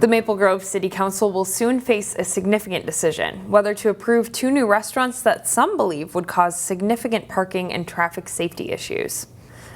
The Maple Grove City Council will soon face a significant decision, whether to approve 2 new restaurants that some believe would cause significant parking and traffic safety issues.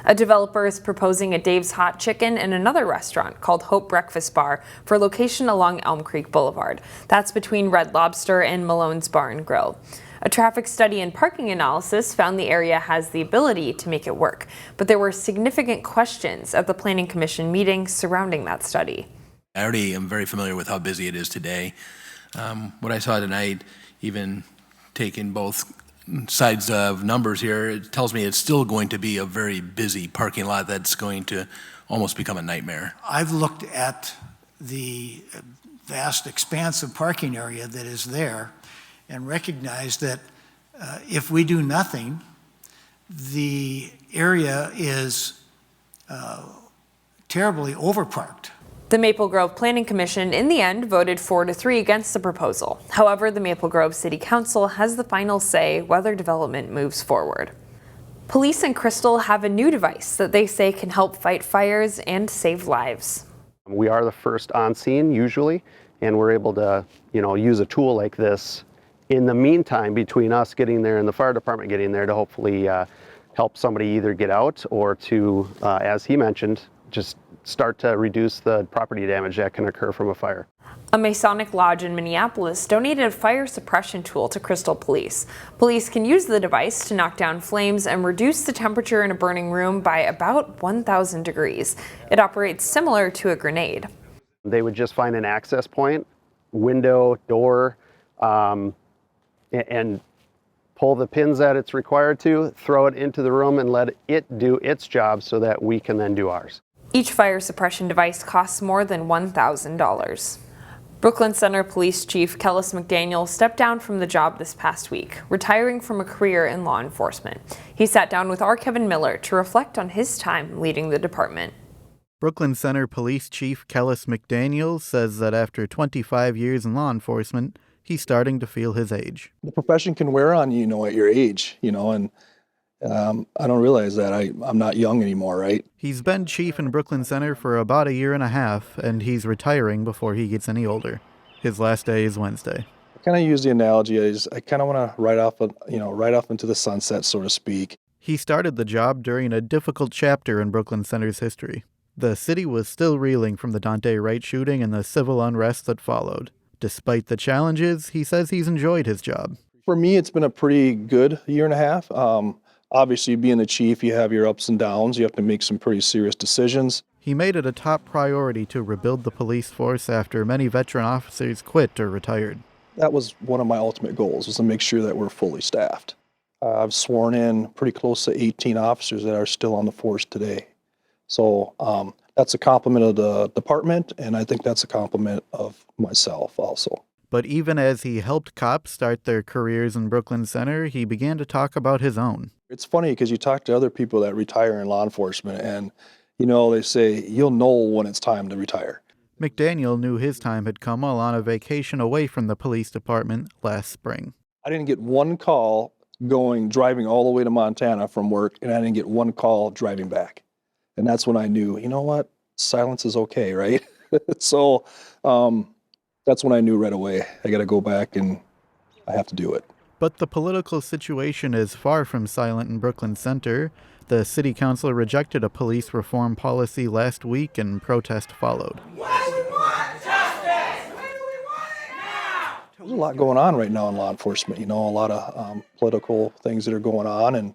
A developer is proposing a Dave's Hot Chicken and another restaurant called Hope Breakfast Bar for location along Elm Creek Boulevard. That's between Red Lobster and Malone's Bar and Grill. A traffic study and parking analysis found the area has the ability to make it work, but there were significant questions at the Planning Commission meeting surrounding that study. I already am very familiar with how busy it is today. What I saw tonight, even taking both sides of numbers here, it tells me it's still going to be a very busy parking lot that's going to almost become a nightmare. I've looked at the vast expanse of parking area that is there and recognized that if we do nothing, the area is terribly overparked. The Maple Grove Planning Commission in the end voted 4-3 against the proposal. However, the Maple Grove City Council has the final say whether development moves forward. Police in Crystal have a new device that they say can help fight fires and save lives. We are the first on scene usually, and we're able to, use a tool like this in the meantime between us getting there and the fire department getting there to hopefully help somebody either get out or to, as he mentioned, just start to reduce the property damage that can occur from a fire. A Masonic lodge in Minneapolis donated a fire suppression tool to Crystal Police. Police can use the device to knock down flames and reduce the temperature in a burning room by about 1,000 degrees. It operates similar to a grenade. They would just find an access point, window, door, and pull the pins that it's required to, throw it into the room and let it do its job so that we can then do ours. Each fire suppression device costs more than $1,000. Brooklyn Center Police Chief Kellis McDaniel stepped down from the job this past week, retiring from a career in law enforcement. He sat down with our Kevin Miller to reflect on his time leading the department. Brooklyn Center Police Chief Kellis McDaniel says that after 25 years in law enforcement, he's starting to feel his age. The profession can wear on you, at your age, and I don't realize that I'm not young anymore, right? He's been chief in Brooklyn Center for about a year and a half, and he's retiring before he gets any older. His last day is Wednesday. I kind of use the analogy as I kind of want to ride off into the sunset, so to speak. He started the job during a difficult chapter in Brooklyn Center's history. The city was still reeling from the Dante Wright shooting and the civil unrest that followed. Despite the challenges, he says he's enjoyed his job. For me, it's been a pretty good year and a half. Obviously, being the chief, you have your ups and downs. You have to make some pretty serious decisions. He made it a top priority to rebuild the police force after many veteran officers quit or retired. That was one of my ultimate goals, was to make sure that we're fully staffed. I've sworn in pretty close to 18 officers that are still on the force today. So that's a compliment of the department, and I think that's a compliment of myself also. But even as he helped cops start their careers in Brooklyn Center, he began to talk about his own. It's funny because you talk to other people that retire in law enforcement and, they say, you'll know when it's time to retire. McDaniel knew his time had come while on a vacation away from the police department last spring. I didn't get one call driving all the way to Montana from work, and I didn't get one call driving back. And that's when I knew, you know what, silence is okay, right? So that's when I knew right away, I got to go back and I have to do it. But the political situation is far from silent in Brooklyn Center. The city council rejected a police reform policy last week and protest followed. What do we want? Justice! When do we want it now? There's a lot going on right now in law enforcement, a lot of political things that are going on. And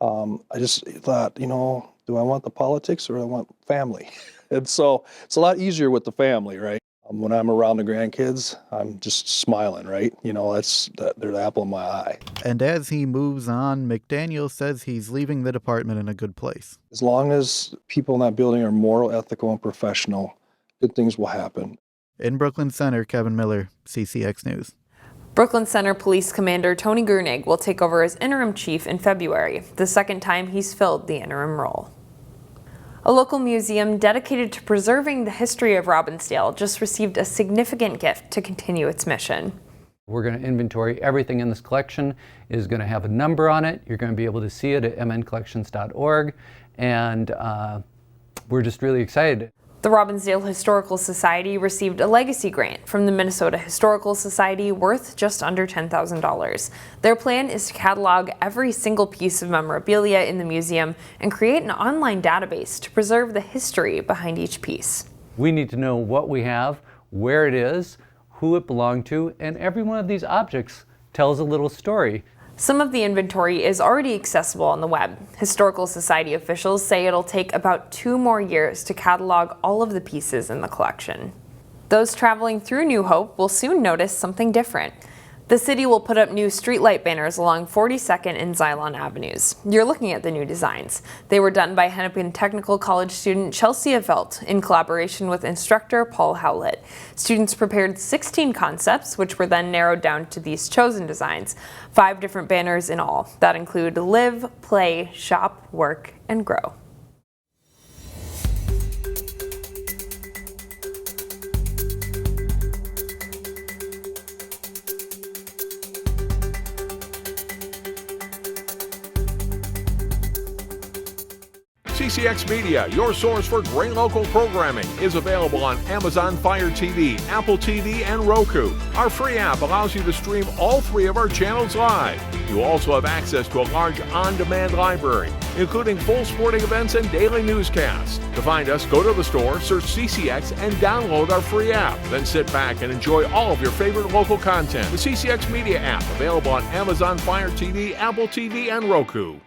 I just thought, do I want the politics or do I want family? And so it's a lot easier with the family, right? When I'm around the grandkids, I'm just smiling, right? They're the apple of my eye. And as he moves on, McDaniel says he's leaving the department in a good place. As long as people in that building are moral, ethical, and professional, good things will happen. In Brooklyn Center, Kevin Miller, CCX News. Brooklyn Center Police Commander Tony Grunig will take over as interim chief in February, the second time he's filled the interim role. A local museum dedicated to preserving the history of Robbinsdale just received a significant gift to continue its mission. We're going to inventory everything in this collection. It is going to have a number on it. You're going to be able to see it at mncollections.org, and we're just really excited. The Robbinsdale Historical Society received a legacy grant from the Minnesota Historical Society worth just under $10,000. Their plan is to catalog every single piece of memorabilia in the museum and create an online database to preserve the history behind each piece. We need to know what we have, where it is, who it belonged to, and every one of these objects tells a little story. Some of the inventory is already accessible on the web. Historical Society officials say it'll take about 2 more years to catalog all of the pieces in the collection. Those traveling through New Hope will soon notice something different. The city will put up new streetlight banners along 42nd and Xylon Avenues. You're looking at the new designs. They were done by Hennepin Technical College student Chelsea Avelt in collaboration with instructor Paul Howlett. Students prepared 16 concepts, which were then narrowed down to these chosen designs. 5 different banners in all that include live, play, shop, work, and grow. CCX Media, your source for great local programming, is available on Amazon Fire TV, Apple TV, and Roku. Our free app allows you to stream all 3 of our channels live. You also have access to a large on-demand library, including full sporting events and daily newscasts. To find us, go to the store, search CCX, and download our free app. Then sit back and enjoy all of your favorite local content. The CCX Media app, available on Amazon Fire TV, Apple TV, and Roku.